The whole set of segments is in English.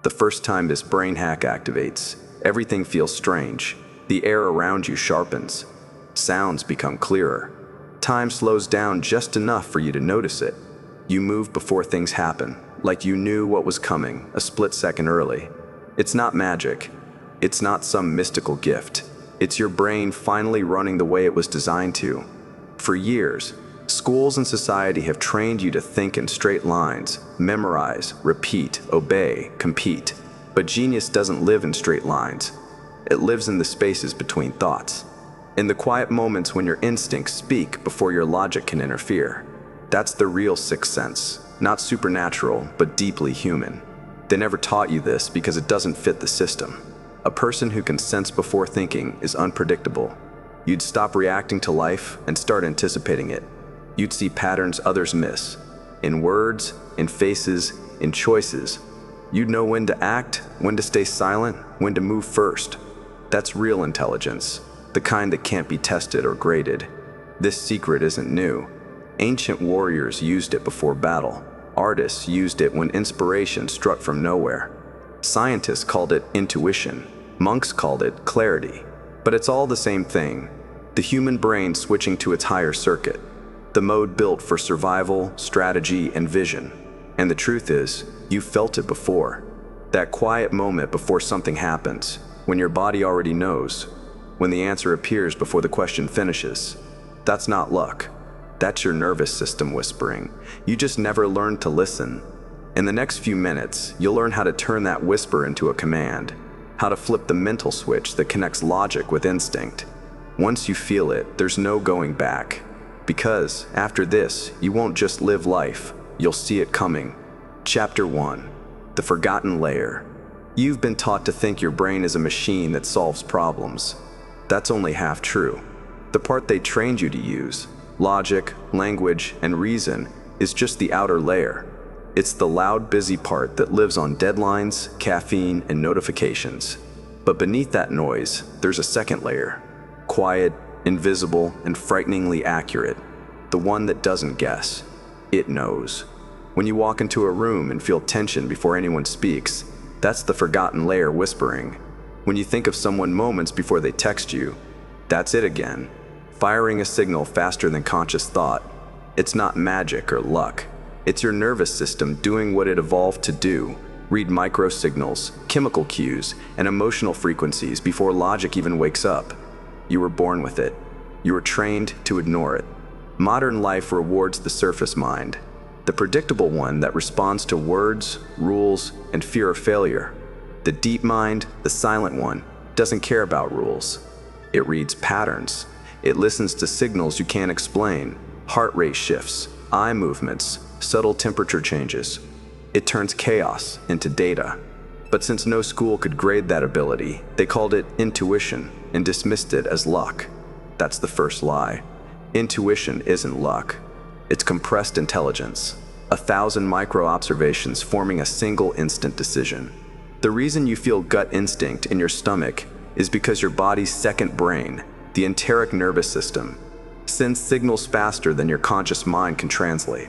The first time this brain hack activates, everything feels strange. The air around you sharpens. Sounds become clearer. Time slows down just enough for you to notice it. You move before things happen, like you knew what was coming a split second early. It's not magic. It's not some mystical gift. It's your brain finally running the way it was designed to. For years, schools and society have trained you to think in straight lines, memorize, repeat, obey, compete. But genius doesn't live in straight lines. It lives in the spaces between thoughts. In the quiet moments when your instincts speak before your logic can interfere. That's the real sixth sense, not supernatural, but deeply human. They never taught you this because it doesn't fit the system. A person who can sense before thinking is unpredictable. You'd stop reacting to life and start anticipating it. You'd see patterns others miss. In words, in faces, in choices. You'd know when to act, when to stay silent, when to move first. That's real intelligence. The kind that can't be tested or graded. This secret isn't new. Ancient warriors used it before battle. Artists used it when inspiration struck from nowhere. Scientists called it intuition. Monks called it clarity. But it's all the same thing. The human brain switching to its higher circuit. The mode built for survival, strategy, and vision. And the truth is, you felt it before. That quiet moment before something happens, when your body already knows. When the answer appears before the question finishes. That's not luck. That's your nervous system whispering. You just never learned to listen. In the next few minutes, you'll learn how to turn that whisper into a command. How to flip the mental switch that connects logic with instinct. Once you feel it, there's no going back. Because, after this, you won't just live life, you'll see it coming. Chapter 1. The Forgotten Layer. You've been taught to think your brain is a machine that solves problems. That's only half true. The part they trained you to use, logic, language, and reason, is just the outer layer. It's the loud, busy part that lives on deadlines, caffeine, and notifications. But beneath that noise, there's a second layer. Quiet, invisible, and frighteningly accurate. The one that doesn't guess. It knows. When you walk into a room and feel tension before anyone speaks, that's the forgotten layer whispering. When you think of someone moments before they text you, that's it again, firing a signal faster than conscious thought. It's not magic or luck. It's your nervous system doing what it evolved to do, read microsignals, chemical cues, and emotional frequencies before logic even wakes up. You were born with it. You were trained to ignore it. Modern life rewards the surface mind, the predictable one that responds to words, rules, and fear of failure. The deep mind, the silent one, doesn't care about rules. It reads patterns. It listens to signals you can't explain, heart rate shifts, eye movements, subtle temperature changes. It turns chaos into data. But since no school could grade that ability, they called it intuition and dismissed it as luck. That's the first lie. Intuition isn't luck. It's compressed intelligence, 1,000 micro-observations forming a single instant decision. The reason you feel gut instinct in your stomach is because your body's second brain, the enteric nervous system, sends signals faster than your conscious mind can translate.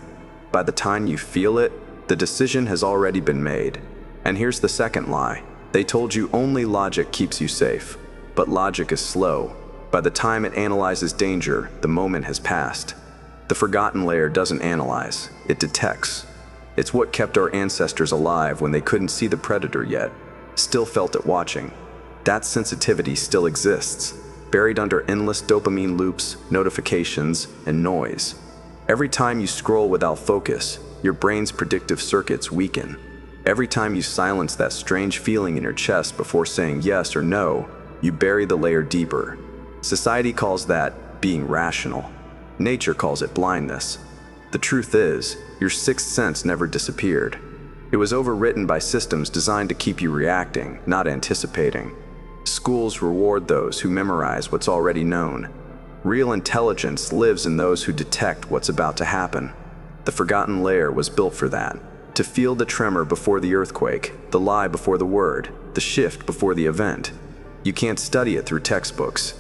By the time you feel it, the decision has already been made. And here's the second lie. They told you only logic keeps you safe. But logic is slow. By the time it analyzes danger, the moment has passed. The forgotten layer doesn't analyze, it detects. It's what kept our ancestors alive when they couldn't see the predator yet, still felt it watching. That sensitivity still exists, buried under endless dopamine loops, notifications, and noise. Every time you scroll without focus, your brain's predictive circuits weaken. Every time you silence that strange feeling in your chest before saying yes or no, you bury the layer deeper. Society calls that being rational. Nature calls it blindness. The truth is, your sixth sense never disappeared. It was overwritten by systems designed to keep you reacting, not anticipating. Schools reward those who memorize what's already known. Real intelligence lives in those who detect what's about to happen. The forgotten layer was built for that. To feel the tremor before the earthquake, the lie before the word, the shift before the event. You can't study it through textbooks.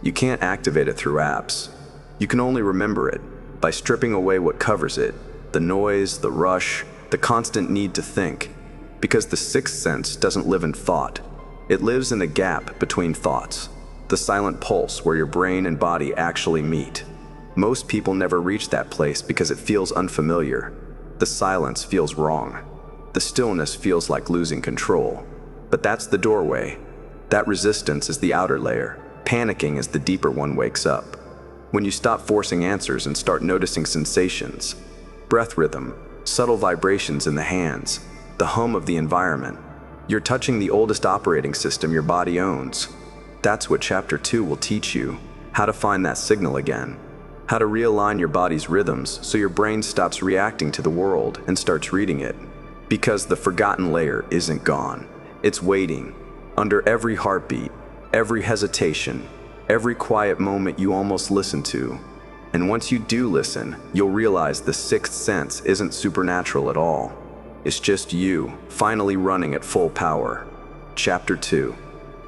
You can't activate it through apps. You can only remember it by stripping away what covers it, the noise, the rush, the constant need to think. Because the sixth sense doesn't live in thought. It lives in the gap between thoughts, the silent pulse where your brain and body actually meet. Most people never reach that place because it feels unfamiliar. The silence feels wrong. The stillness feels like losing control. But that's the doorway. That resistance is the outer layer. Panicking as the deeper one wakes up. When you stop forcing answers and start noticing sensations, breath rhythm, subtle vibrations in the hands, the hum of the environment, you're touching the oldest operating system your body owns. That's what Chapter 2 will teach you, how to find that signal again, how to realign your body's rhythms so your brain stops reacting to the world and starts reading it. Because the forgotten layer isn't gone. It's waiting, under every heartbeat, every hesitation, every quiet moment you almost listen to. And once you do listen, you'll realize the sixth sense isn't supernatural at all. It's just you, finally running at full power. Chapter 2.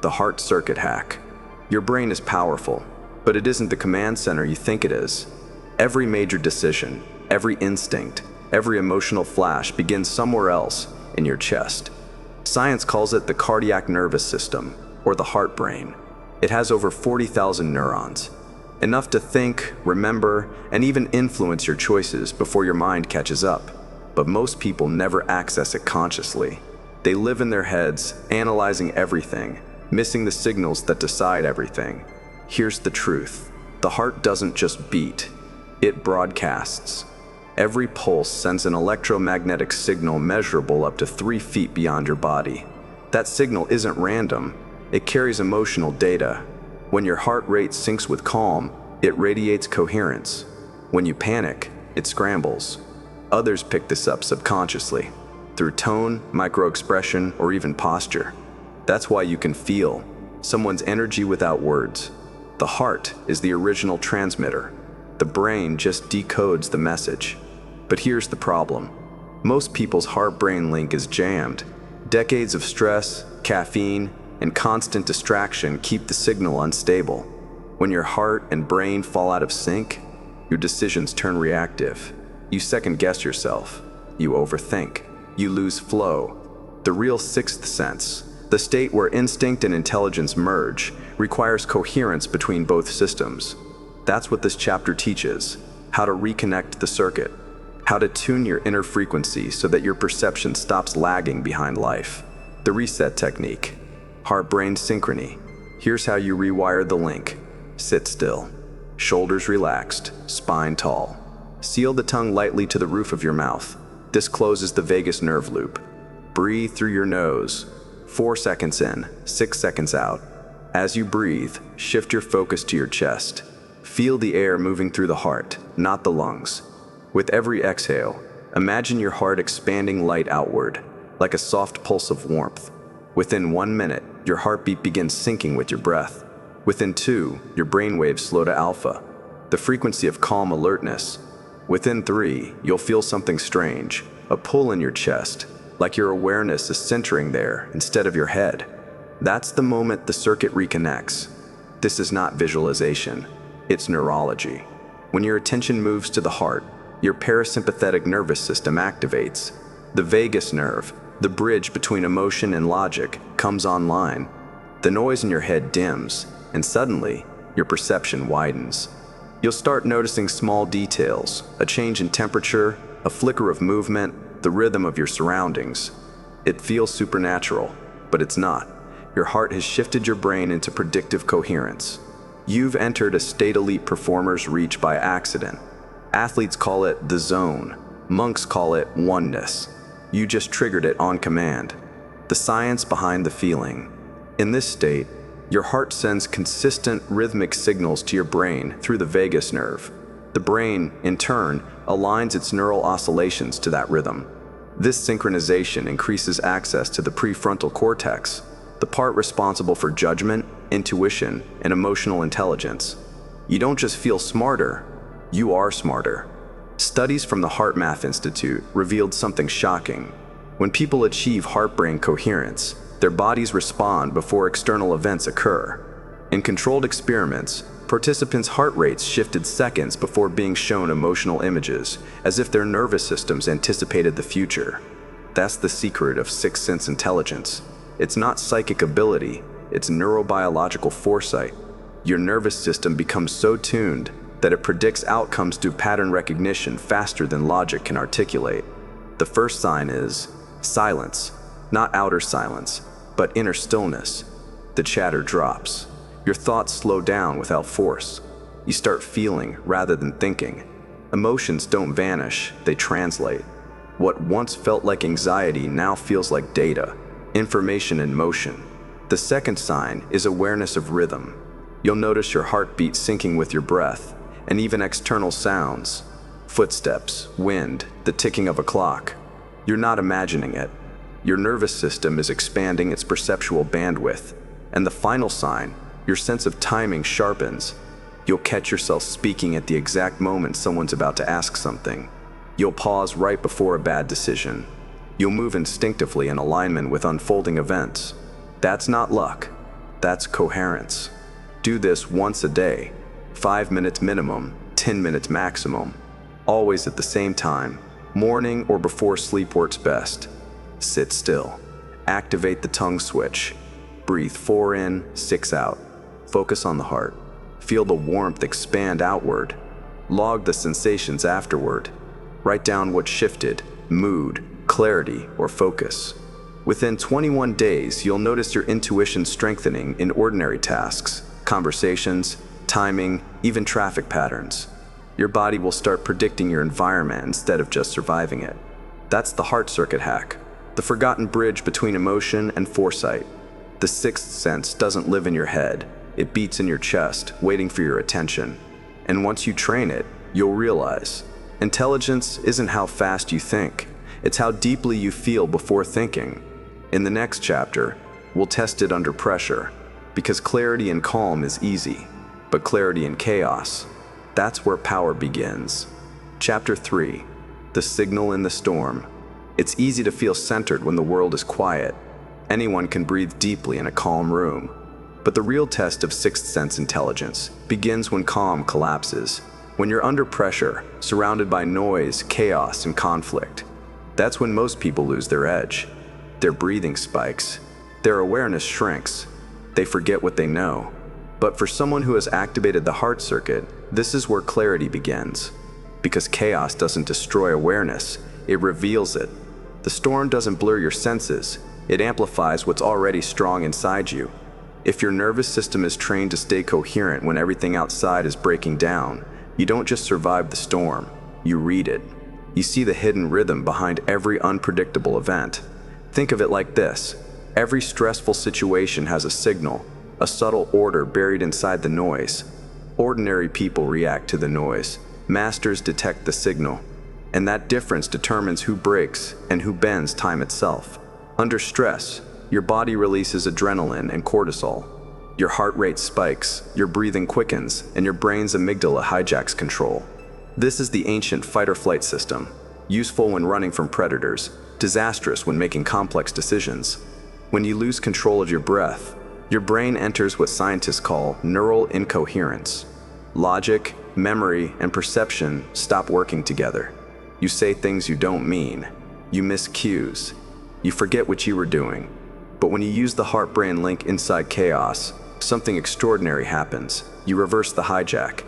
The Heart Circuit Hack. Your brain is powerful, but it isn't the command center you think it is. Every major decision, every instinct, every emotional flash begins somewhere else in your chest. Science calls it the cardiac nervous system, or the heart brain. It has over 40,000 neurons, enough to think, remember, and even influence your choices before your mind catches up. But most people never access it consciously. They live in their heads, analyzing everything, missing the signals that decide everything. Here's the truth. The heart doesn't just beat, it broadcasts. Every pulse sends an electromagnetic signal measurable up to 3 feet beyond your body. That signal isn't random. It carries emotional data. When your heart rate syncs with calm, it radiates coherence. When you panic, it scrambles. Others pick this up subconsciously, through tone, microexpression, or even posture. That's why you can feel someone's energy without words. The heart is the original transmitter. The brain just decodes the message. But here's the problem. Most people's heart-brain link is jammed. Decades of stress, caffeine, and constant distraction keep the signal unstable. When your heart and brain fall out of sync, your decisions turn reactive. You second-guess yourself. You overthink. You lose flow. The real sixth sense, the state where instinct and intelligence merge, requires coherence between both systems. That's what this chapter teaches, how to reconnect the circuit, how to tune your inner frequency so that your perception stops lagging behind life. The reset technique, heart-brain synchrony. Here's how you rewire the link. Sit still, shoulders relaxed, spine tall. Seal the tongue lightly to the roof of your mouth. This closes the vagus nerve loop. Breathe through your nose. 4 seconds in, 6 seconds out. As you breathe, shift your focus to your chest. Feel the air moving through the heart, not the lungs. With every exhale, imagine your heart expanding light outward, like a soft pulse of warmth. Within 1 minute, your heartbeat begins syncing with your breath. Within 2, your brainwaves slow to alpha, the frequency of calm alertness. Within 3, you'll feel something strange, a pull in your chest, like your awareness is centering there instead of your head. That's the moment the circuit reconnects. This is not visualization, it's neurology. When your attention moves to the heart, your parasympathetic nervous system activates. The vagus nerve, the bridge between emotion and logic, comes online. The noise in your head dims, and suddenly, your perception widens. You'll start noticing small details, a change in temperature, a flicker of movement, the rhythm of your surroundings. It feels supernatural, but it's not. Your heart has shifted your brain into predictive coherence. You've entered a state elite performers reach by accident. Athletes call it the zone. Monks call it oneness. You just triggered it on command. The science behind the feeling. In this state, your heart sends consistent rhythmic signals to your brain through the vagus nerve. The brain, in turn, aligns its neural oscillations to that rhythm. This synchronization increases access to the prefrontal cortex, the part responsible for judgment, intuition, and emotional intelligence. You don't just feel smarter, you are smarter. Studies from the HeartMath Institute revealed something shocking. When people achieve heart-brain coherence, their bodies respond before external events occur. In controlled experiments, participants' heart rates shifted seconds before being shown emotional images, as if their nervous systems anticipated the future. That's the secret of sixth sense intelligence. It's not psychic ability, it's neurobiological foresight. Your nervous system becomes so tuned that it predicts outcomes through pattern recognition faster than logic can articulate. The first sign is silence, not outer silence, but inner stillness. The chatter drops. Your thoughts slow down without force. You start feeling rather than thinking. Emotions don't vanish, they translate. What once felt like anxiety now feels like data, information in motion. The second sign is awareness of rhythm. You'll notice your heartbeat syncing with your breath, and even external sounds, footsteps, wind, the ticking of a clock. You're not imagining it. Your nervous system is expanding its perceptual bandwidth. And the final sign, your sense of timing sharpens. You'll catch yourself speaking at the exact moment someone's about to ask something. You'll pause right before a bad decision. You'll move instinctively in alignment with unfolding events. That's not luck. That's coherence. Do this once a day, 5 minutes minimum, 10 minutes maximum. Always at the same time, morning or before sleep works best. Sit still. Activate the tongue switch. Breathe 4 in, 6 out. Focus on the heart. Feel the warmth expand outward. Log the sensations afterward. Write down what shifted, mood, clarity, or focus. Within 21 days, you'll notice your intuition strengthening in ordinary tasks, conversations, timing, even traffic patterns. Your body will start predicting your environment instead of just surviving it. That's the heart circuit hack, the forgotten bridge between emotion and foresight. The sixth sense doesn't live in your head. It beats in your chest, waiting for your attention. And once you train it, you'll realize intelligence isn't how fast you think. It's how deeply you feel before thinking. In the next chapter, we'll test it under pressure, because clarity and calm is easy, but clarity and chaos, that's where power begins. Chapter 3, The Signal in the Storm. It's easy to feel centered when the world is quiet. Anyone can breathe deeply in a calm room. But the real test of sixth sense intelligence begins when calm collapses, when you're under pressure, surrounded by noise, chaos, and conflict. That's when most people lose their edge. Their breathing spikes. Their awareness shrinks. They forget what they know. But for someone who has activated the heart circuit, this is where clarity begins. Because chaos doesn't destroy awareness, it reveals it. The storm doesn't blur your senses, it amplifies what's already strong inside you. If your nervous system is trained to stay coherent when everything outside is breaking down, you don't just survive the storm, you read it. You see the hidden rhythm behind every unpredictable event. Think of it like this. Every stressful situation has a signal, a subtle order buried inside the noise. Ordinary people react to the noise. Masters detect the signal. And that difference determines who breaks and who bends time itself. Under stress, your body releases adrenaline and cortisol. Your heart rate spikes, your breathing quickens, and your brain's amygdala hijacks control. This is the ancient fight-or-flight system, useful when running from predators, disastrous when making complex decisions. When you lose control of your breath, your brain enters what scientists call neural incoherence. Logic, memory, and perception stop working together. You say things you don't mean. You miss cues. You forget what you were doing. But when you use the heart-brain link inside chaos, something extraordinary happens. You reverse the hijack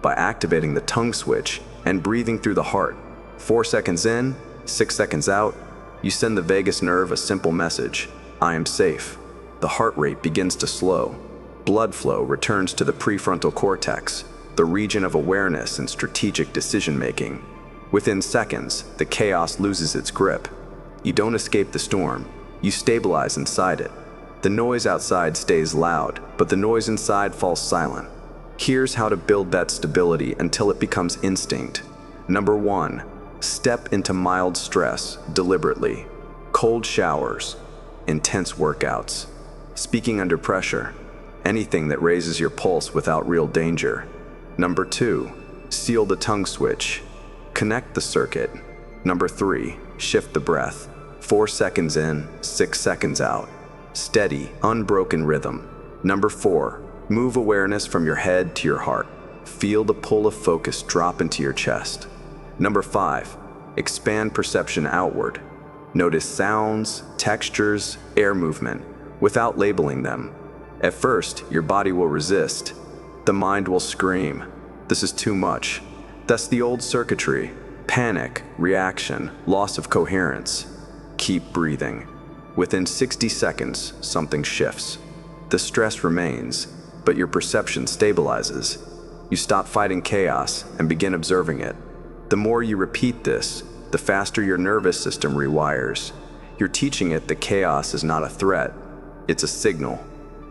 by activating the tongue switch and breathing through the heart. 4 seconds in, 6 seconds out, you send the vagus nerve a simple message: I am safe. The heart rate begins to slow. Blood flow returns to the prefrontal cortex, the region of awareness and strategic decision-making. Within seconds, the chaos loses its grip. You don't escape the storm. You stabilize inside it. The noise outside stays loud, but the noise inside falls silent. Here's how to build that stability until it becomes instinct. Number 1, step into mild stress deliberately. Cold showers, intense workouts, speaking under pressure, anything that raises your pulse without real danger. Number 2, seal the tongue switch. Connect the circuit. Number 3, shift the breath. 4 seconds in, 6 seconds out. Steady, unbroken rhythm. Number 4, move awareness from your head to your heart. Feel the pull of focus drop into your chest. Number 5, expand perception outward. Notice sounds, textures, air movement, without labeling them. At first, your body will resist. The mind will scream, "This is too much." That's the old circuitry: panic, reaction, loss of coherence. Keep breathing. Within 60 seconds, something shifts. The stress remains, but your perception stabilizes. You stop fighting chaos and begin observing it. The more you repeat this, the faster your nervous system rewires. You're teaching it that chaos is not a threat, it's a signal.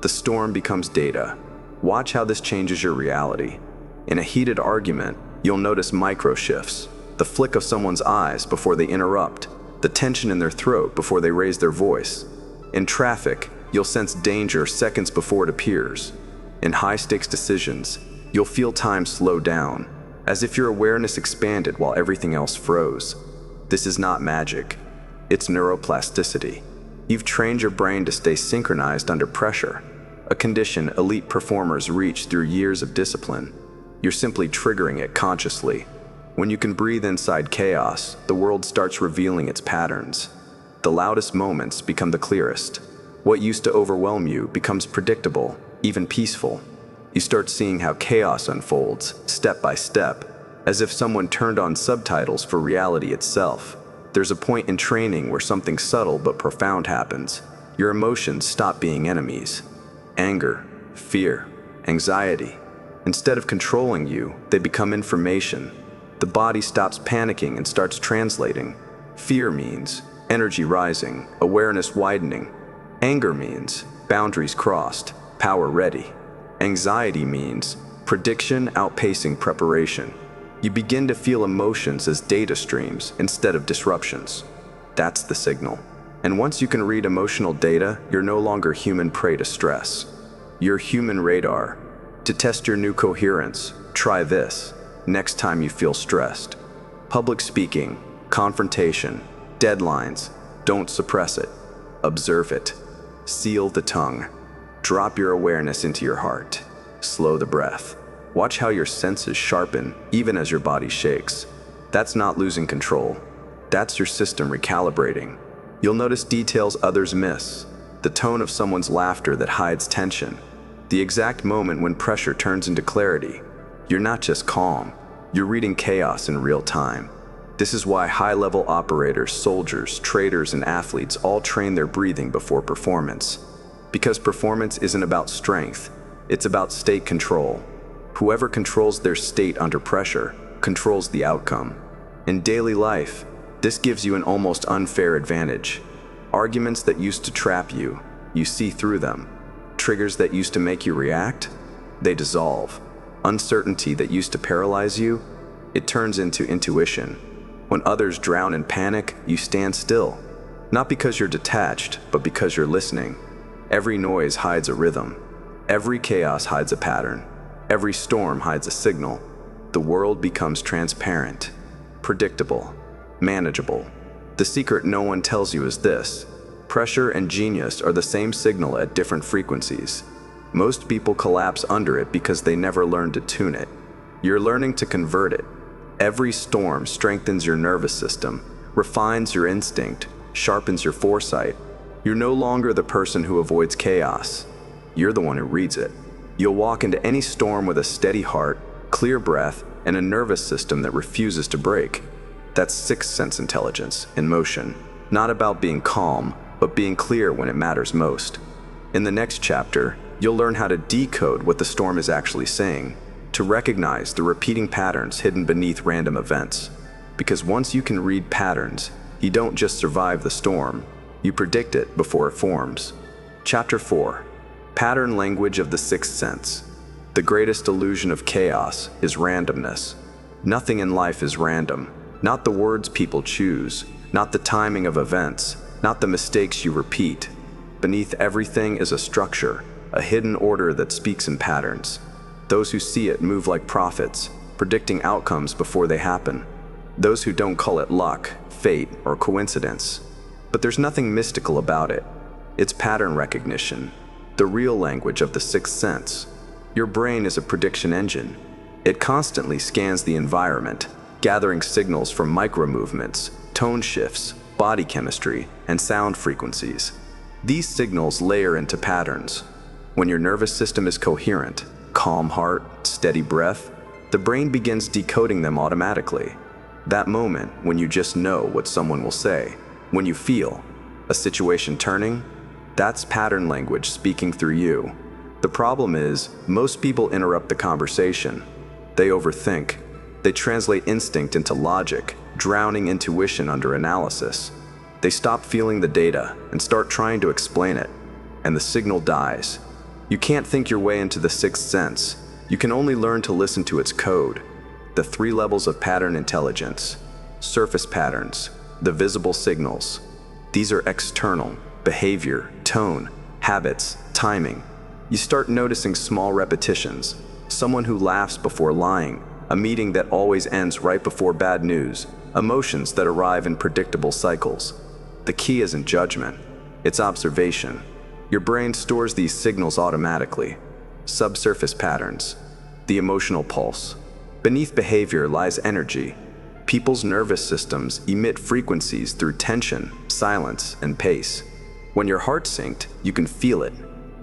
The storm becomes data. Watch how this changes your reality. In a heated argument, you'll notice micro shifts: the flick of someone's eyes before they interrupt, the tension in their throat before they raise their voice. In traffic, you'll sense danger seconds before it appears. In high-stakes decisions, you'll feel time slow down, as if your awareness expanded while everything else froze. This is not magic. It's neuroplasticity. You've trained your brain to stay synchronized under pressure, a condition elite performers reach through years of discipline. You're simply triggering it consciously. When you can breathe inside chaos, the world starts revealing its patterns. The loudest moments become the clearest. What used to overwhelm you becomes predictable, even peaceful. You start seeing how chaos unfolds, step by step, as if someone turned on subtitles for reality itself. There's a point in training where something subtle but profound happens. Your emotions stop being enemies. Anger, fear, anxiety. Instead of controlling you, they become information. The body stops panicking and starts translating. Fear means energy rising, awareness widening. Anger means boundaries crossed, power ready. Anxiety means prediction outpacing preparation. You begin to feel emotions as data streams instead of disruptions. That's the signal. And once you can read emotional data, you're no longer human prey to stress. You're human radar. To test your new coherence, try this. Next time you feel stressed. Public speaking, confrontation, deadlines, don't suppress it. Observe it. Seal the tongue. Drop your awareness into your heart. Slow the breath. Watch how your senses sharpen even as your body shakes. That's not losing control. That's your system recalibrating. You'll notice details others miss. The tone of someone's laughter that hides tension. The exact moment when pressure turns into clarity. You're not just calm, you're reading chaos in real time. This is why high-level operators, soldiers, traders, and athletes all train their breathing before performance. Because performance isn't about strength, it's about state control. Whoever controls their state under pressure controls the outcome. In daily life, this gives you an almost unfair advantage. Arguments that used to trap you, you see through them. Triggers that used to make you react, they dissolve. Uncertainty that used to paralyze you, it turns into intuition. When others drown in panic, you stand still. Not because you're detached, but because you're listening. Every noise hides a rhythm. Every chaos hides a pattern. Every storm hides a signal. The world becomes transparent, predictable, manageable. The secret no one tells you is this: pressure and genius are the same signal at different frequencies. Most people collapse under it because they never learned to tune it. You're learning to convert it. Every storm strengthens your nervous system, refines your instinct, sharpens your foresight. You're no longer the person who avoids chaos. You're the one who reads it. You'll walk into any storm with a steady heart, clear breath, and a nervous system that refuses to break. That's sixth sense intelligence in motion. Not about being calm, but being clear when it matters most. In the next chapter, you'll learn how to decode what the storm is actually saying, to recognize the repeating patterns hidden beneath random events. Because once you can read patterns, you don't just survive the storm, you predict it before it forms. Chapter 4. Pattern Language of the Sixth Sense. The greatest illusion of chaos is randomness. Nothing in life is random. Not the words people choose, not the timing of events, not the mistakes you repeat. Beneath everything is a structure, a hidden order that speaks in patterns. Those who see it move like prophets, predicting outcomes before they happen. Those who don't call it luck, fate, or coincidence. But there's nothing mystical about it. It's pattern recognition, the real language of the sixth sense. Your brain is a prediction engine. It constantly scans the environment, gathering signals from micro-movements, tone shifts, body chemistry, and sound frequencies. These signals layer into patterns. When your nervous system is coherent, calm heart, steady breath, the brain begins decoding them automatically. That moment when you just know what someone will say, when you feel a situation turning, that's pattern language speaking through you. The problem is, most people interrupt the conversation. They overthink. They translate instinct into logic, drowning intuition under analysis. They stop feeling the data and start trying to explain it, and the signal dies. You can't think your way into the sixth sense. You can only learn to listen to its code. The 3 levels of pattern intelligence. Surface patterns, the visible signals. These are external, behavior, tone, habits, timing. You start noticing small repetitions. Someone who laughs before lying, a meeting that always ends right before bad news, emotions that arrive in predictable cycles. The key isn't judgment, it's observation. Your brain stores these signals automatically. Subsurface patterns, the emotional pulse. Beneath behavior lies energy. People's nervous systems emit frequencies through tension, silence, and pace. When your heart's synced, you can feel it.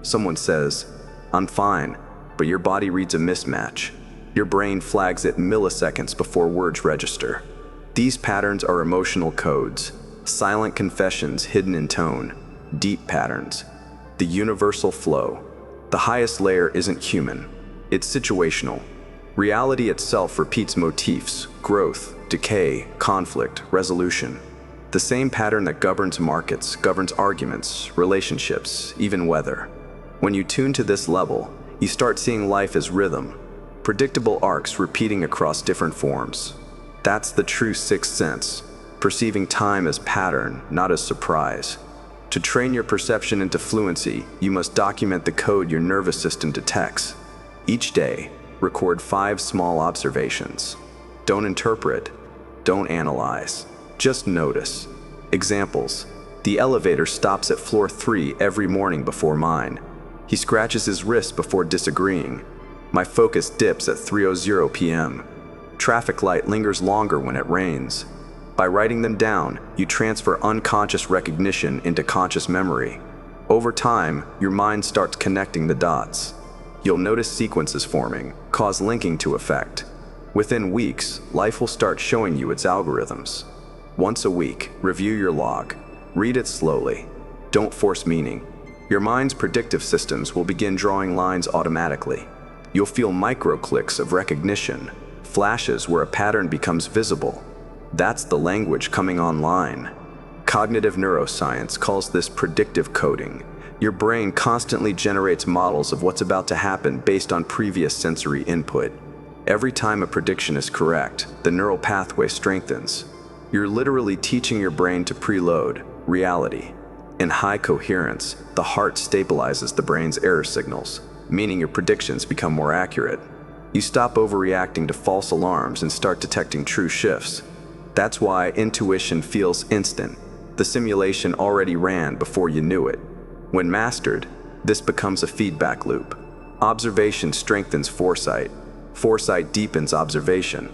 Someone says, "I'm fine," but your body reads a mismatch. Your brain flags it milliseconds before words register. These patterns are emotional codes, silent confessions hidden in tone, deep patterns. The universal flow. The highest layer isn't human, it's situational. Reality itself repeats motifs: growth, decay, conflict, resolution. The same pattern that governs markets governs arguments, relationships, even weather. When you tune to this level, you start seeing life as rhythm, predictable arcs repeating across different forms. That's the true sixth sense, perceiving time as pattern, not as surprise. To train your perception into fluency, you must document the code your nervous system detects. Each day, record 5 small observations. Don't interpret, don't analyze, just notice. Examples: the elevator stops at floor 3 every morning before mine. He scratches his wrist before disagreeing. My focus dips at 3:00 p.m. Traffic light lingers longer when it rains. By writing them down, you transfer unconscious recognition into conscious memory. Over time, your mind starts connecting the dots. You'll notice sequences forming, cause linking to effect. Within weeks, life will start showing you its algorithms. Once a week, review your log. Read it slowly. Don't force meaning. Your mind's predictive systems will begin drawing lines automatically. You'll feel micro-clicks of recognition, flashes where a pattern becomes visible. That's the language coming online. Cognitive neuroscience calls this predictive coding. Your brain constantly generates models of what's about to happen based on previous sensory input. Every time a prediction is correct, the neural pathway strengthens. You're literally teaching your brain to preload reality. In high coherence, the heart stabilizes the brain's error signals, meaning your predictions become more accurate. You stop overreacting to false alarms and start detecting true shifts. That's why intuition feels instant. The simulation already ran before you knew it. When mastered, this becomes a feedback loop. Observation strengthens foresight. Foresight deepens observation.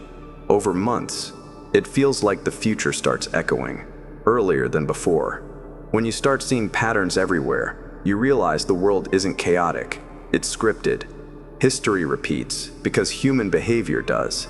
Over months, it feels like the future starts echoing, earlier than before. When you start seeing patterns everywhere, you realize the world isn't chaotic, it's scripted. History repeats because human behavior does.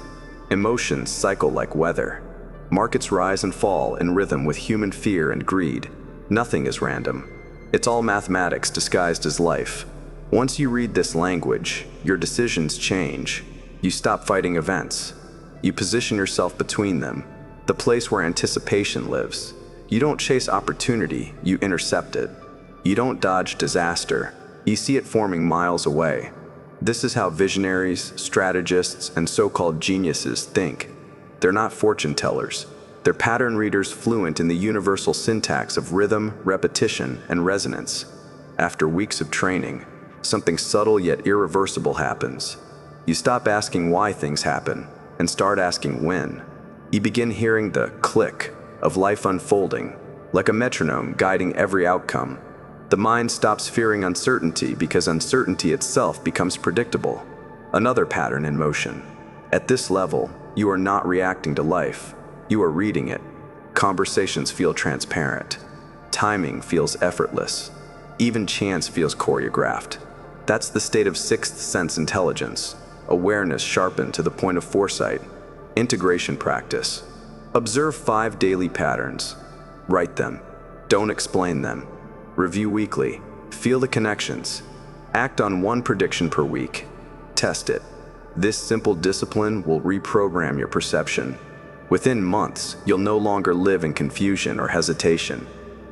Emotions cycle like weather. Markets rise and fall in rhythm with human fear and greed. Nothing is random. It's all mathematics disguised as life. Once you read this language, your decisions change. You stop fighting events. You position yourself between them, the place where anticipation lives. You don't chase opportunity, you intercept it. You don't dodge disaster, you see it forming miles away. This is how visionaries, strategists, and so-called geniuses think. They're not fortune tellers. They're pattern readers fluent in the universal syntax of rhythm, repetition, and resonance. After weeks of training, something subtle yet irreversible happens. You stop asking why things happen and start asking when. You begin hearing the click of life unfolding, like a metronome guiding every outcome. The mind stops fearing uncertainty because uncertainty itself becomes predictable. Another pattern in motion. At this level, you are not reacting to life. You are reading it. Conversations feel transparent. Timing feels effortless. Even chance feels choreographed. That's the state of sixth sense intelligence, awareness sharpened to the point of foresight. Integration practice. Observe 5 daily patterns. Write them. Don't explain them. Review weekly. Feel the connections. Act on 1 prediction per week. Test it. This simple discipline will reprogram your perception. Within months, you'll no longer live in confusion or hesitation.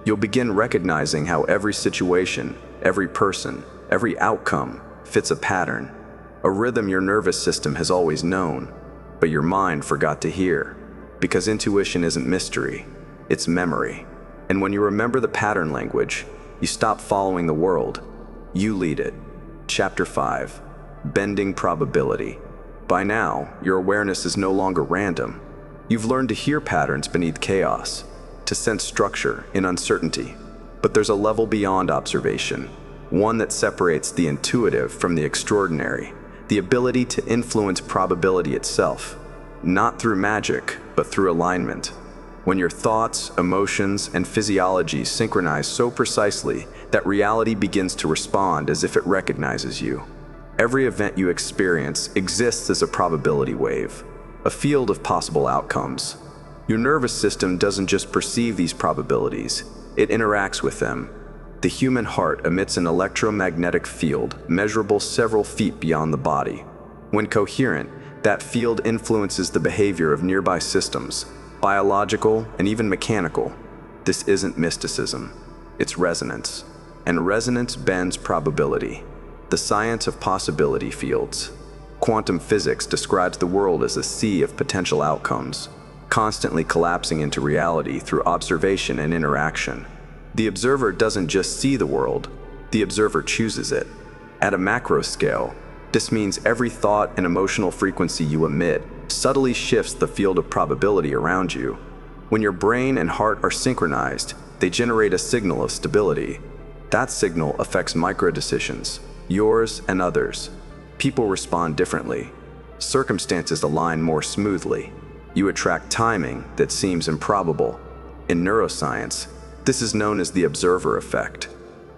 You'll begin recognizing how every situation, every person, every outcome fits a pattern, a rhythm your nervous system has always known, but your mind forgot to hear. Because intuition isn't mystery, it's memory. And when you remember the pattern language, you stop following the world. You lead it. Chapter 5. Bending probability. By now, your awareness is no longer random. You've learned to hear patterns beneath chaos, to sense structure in uncertainty. But there's a level beyond observation, one that separates the intuitive from the extraordinary, the ability to influence probability itself, not through magic, but through alignment. When your thoughts, emotions, and physiology synchronize so precisely that reality begins to respond as if it recognizes you. Every event you experience exists as a probability wave, a field of possible outcomes. Your nervous system doesn't just perceive these probabilities, it interacts with them. The human heart emits an electromagnetic field measurable several feet beyond the body. When coherent, that field influences the behavior of nearby systems, biological and even mechanical. This isn't mysticism, it's resonance. And resonance bends probability. The science of possibility fields. Quantum physics describes the world as a sea of potential outcomes, constantly collapsing into reality through observation and interaction. The observer doesn't just see the world, the observer chooses it. At a macro scale, this means every thought and emotional frequency you emit subtly shifts the field of probability around you. When your brain and heart are synchronized, they generate a signal of stability. That signal affects micro-decisions, yours and others. People respond differently. Circumstances align more smoothly. You attract timing that seems improbable. In neuroscience, this is known as the observer effect.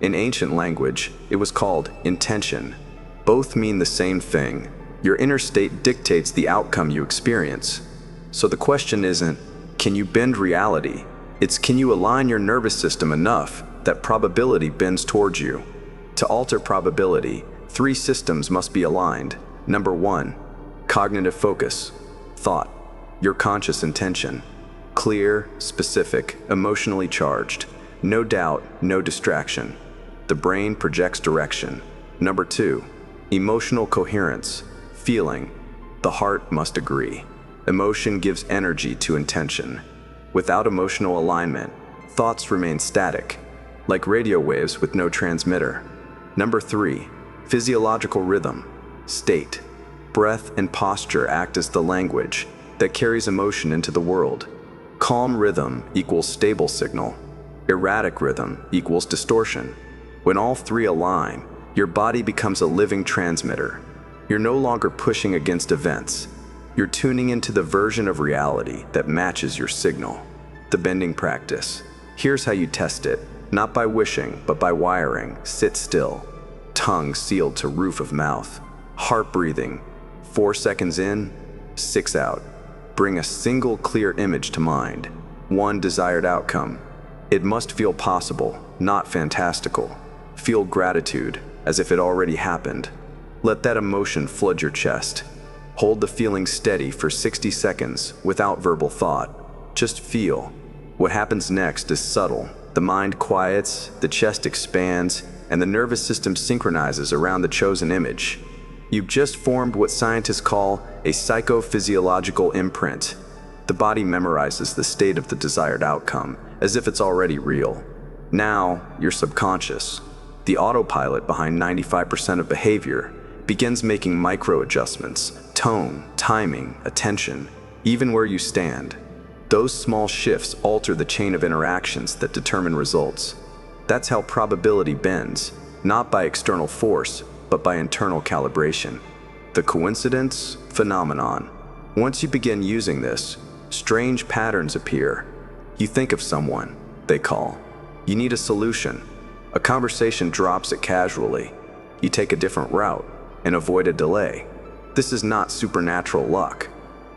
In ancient language, it was called intention. Both mean the same thing. Your inner state dictates the outcome you experience. So the question isn't, can you bend reality? It's, can you align your nervous system enough that probability bends towards you? To alter probability, 3 systems must be aligned. Number 1, cognitive focus, thought, your conscious intention. Clear, specific, emotionally charged. No doubt, no distraction. The brain projects direction. Number 2, emotional coherence, feeling. The heart must agree. Emotion gives energy to intention. Without emotional alignment, thoughts remain static, like radio waves with no transmitter. Number 3, physiological rhythm, state. Breath and posture act as the language that carries emotion into the world. Calm rhythm equals stable signal. Erratic rhythm equals distortion. When all 3 align, your body becomes a living transmitter. You're no longer pushing against events. You're tuning into the version of reality that matches your signal. The bending practice. Here's how you test it. Not by wishing, but by wiring. Sit still. Tongue sealed to roof of mouth. Heart breathing. 4 seconds in, 6 out. Bring a single clear image to mind. 1 desired outcome. It must feel possible, not fantastical. Feel gratitude, as if it already happened. Let that emotion flood your chest. Hold the feeling steady for 60 seconds without verbal thought. Just feel. What happens next is subtle. The mind quiets, the chest expands, and the nervous system synchronizes around the chosen image. You've just formed what scientists call a psychophysiological imprint. The body memorizes the state of the desired outcome, as if it's already real. Now, your subconscious, the autopilot behind 95% of behavior, begins making micro-adjustments, tone, timing, attention, even where you stand. Those small shifts alter the chain of interactions that determine results. That's how probability bends, not by external force, but by internal calibration. The coincidence phenomenon. Once you begin using this, strange patterns appear. You think of someone, they call. You need a solution. A conversation drops it casually. You take a different route and avoid a delay. This is not supernatural luck.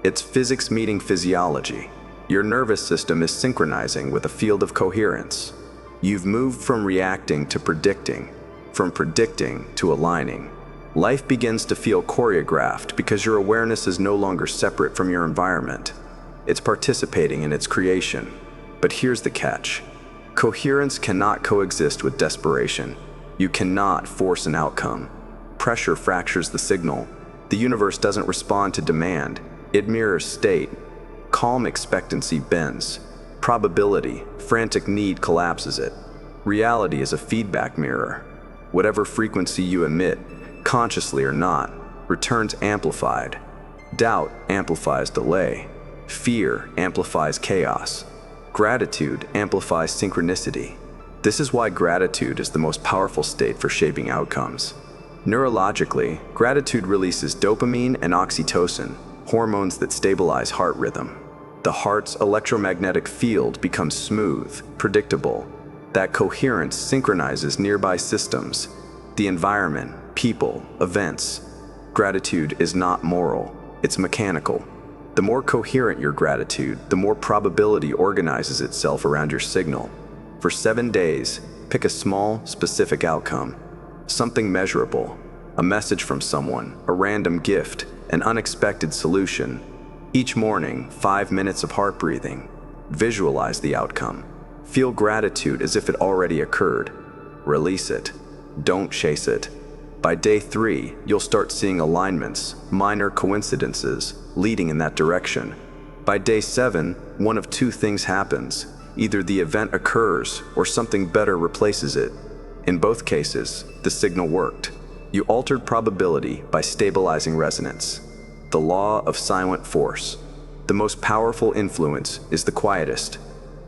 It's physics meeting physiology. Your nervous system is synchronizing with a field of coherence. You've moved from reacting to predicting, from predicting to aligning. Life begins to feel choreographed because your awareness is no longer separate from your environment. It's participating in its creation. But here's the catch. Coherence cannot coexist with desperation. You cannot force an outcome. Pressure fractures the signal. The universe doesn't respond to demand. It mirrors state. Calm expectancy bends. Probability, frantic need collapses it. Reality is a feedback mirror. Whatever frequency you emit, consciously or not, returns amplified. Doubt amplifies delay. Fear amplifies chaos. Gratitude amplifies synchronicity. This is why gratitude is the most powerful state for shaping outcomes. Neurologically, gratitude releases dopamine and oxytocin, hormones that stabilize heart rhythm. The heart's electromagnetic field becomes smooth, predictable. That coherence synchronizes nearby systems, the environment, people, events. Gratitude is not moral, it's mechanical. The more coherent your gratitude, the more probability organizes itself around your signal. For 7 days, pick a small, specific outcome. Something measurable, a message from someone, a random gift, an unexpected solution. Each morning, 5 minutes of heart breathing. Visualize the outcome. Feel gratitude as if it already occurred. Release it. Don't chase it. By day 3, you'll start seeing alignments, minor coincidences, leading in that direction. By day 7, one of two things happens. Either the event occurs or something better replaces it. In both cases, the signal worked. You altered probability by stabilizing resonance. The law of silent force. The most powerful influence is the quietest.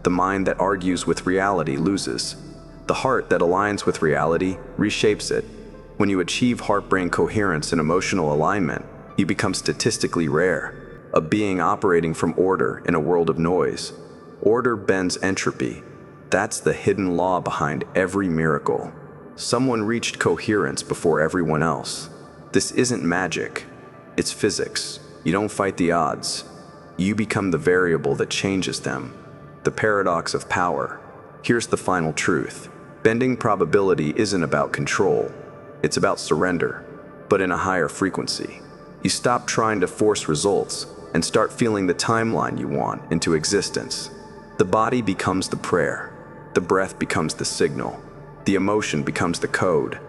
The mind that argues with reality loses. The heart that aligns with reality reshapes it. When you achieve heart-brain coherence and emotional alignment, you become statistically rare, a being operating from order in a world of noise. Order bends entropy. That's the hidden law behind every miracle. Someone reached coherence before everyone else. This isn't magic. It's physics. You don't fight the odds. You become the variable that changes them. The paradox of power. Here's the final truth. Bending probability isn't about control. It's about surrender, but in a higher frequency. You stop trying to force results and start feeling the timeline you want into existence. The body becomes the prayer. The breath becomes the signal. The emotion becomes the code.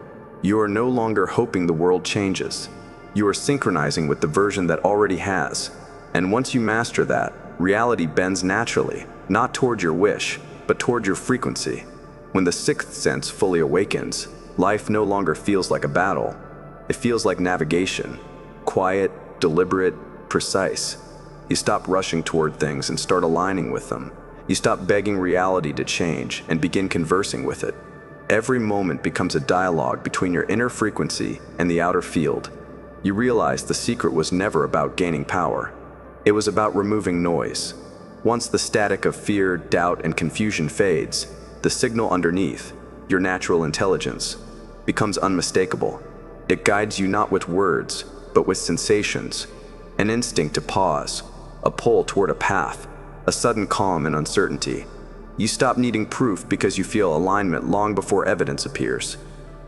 You are no longer hoping the world changes. You are synchronizing with the version that already has. And once you master that, reality bends naturally, not toward your wish, but toward your frequency. When the sixth sense fully awakens, life no longer feels like a battle. It feels like navigation. Quiet, deliberate, precise. You stop rushing toward things and start aligning with them. You stop begging reality to change and begin conversing with it. Every moment becomes a dialogue between your inner frequency and the outer field. You realize the secret was never about gaining power. It was about removing noise. Once the static of fear, doubt, and confusion fades, the signal underneath, your natural intelligence, becomes unmistakable. It guides you not with words, but with sensations, an instinct to pause, a pull toward a path, a sudden calm in uncertainty. You stop needing proof because you feel alignment long before evidence appears.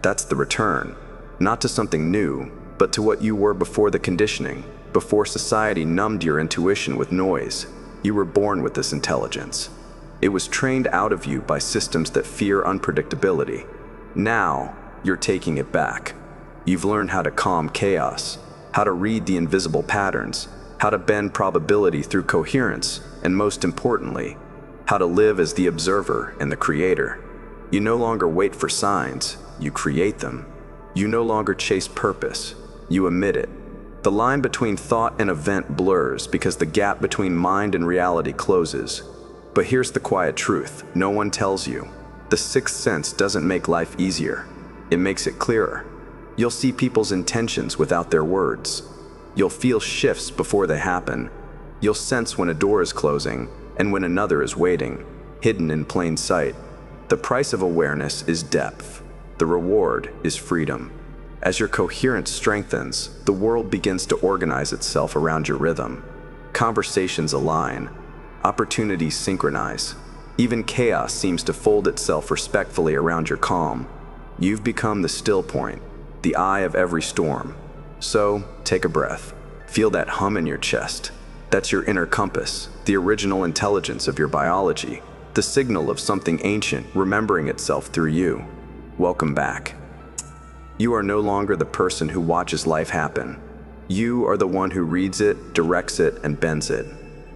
That's the return, not to something new, but to what you were before the conditioning, before society numbed your intuition with noise. You were born with this intelligence. It was trained out of you by systems that fear unpredictability. Now, you're taking it back. You've learned how to calm chaos, how to read the invisible patterns, how to bend probability through coherence, and most importantly, how to live as the observer and the creator. You no longer wait for signs, you create them. You no longer chase purpose, you emit it. The line between thought and event blurs because the gap between mind and reality closes. But here's the quiet truth no one tells you. The sixth sense doesn't make life easier. It makes it clearer. You'll see people's intentions without their words. You'll feel shifts before they happen. You'll sense when a door is closing, and when another is waiting, hidden in plain sight. The price of awareness is depth. The reward is freedom. As your coherence strengthens, the world begins to organize itself around your rhythm. Conversations align. Opportunities synchronize. Even chaos seems to fold itself respectfully around your calm. You've become the still point, the eye of every storm. So, take a breath. Feel that hum in your chest. That's your inner compass, the original intelligence of your biology, the signal of something ancient remembering itself through you. Welcome back. You are no longer the person who watches life happen. You are the one who reads it, directs it, and bends it.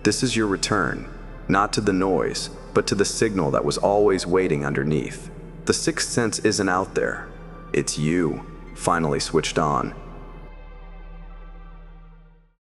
This is your return, not to the noise, but to the signal that was always waiting underneath. The sixth sense isn't out there. It's you, finally switched on,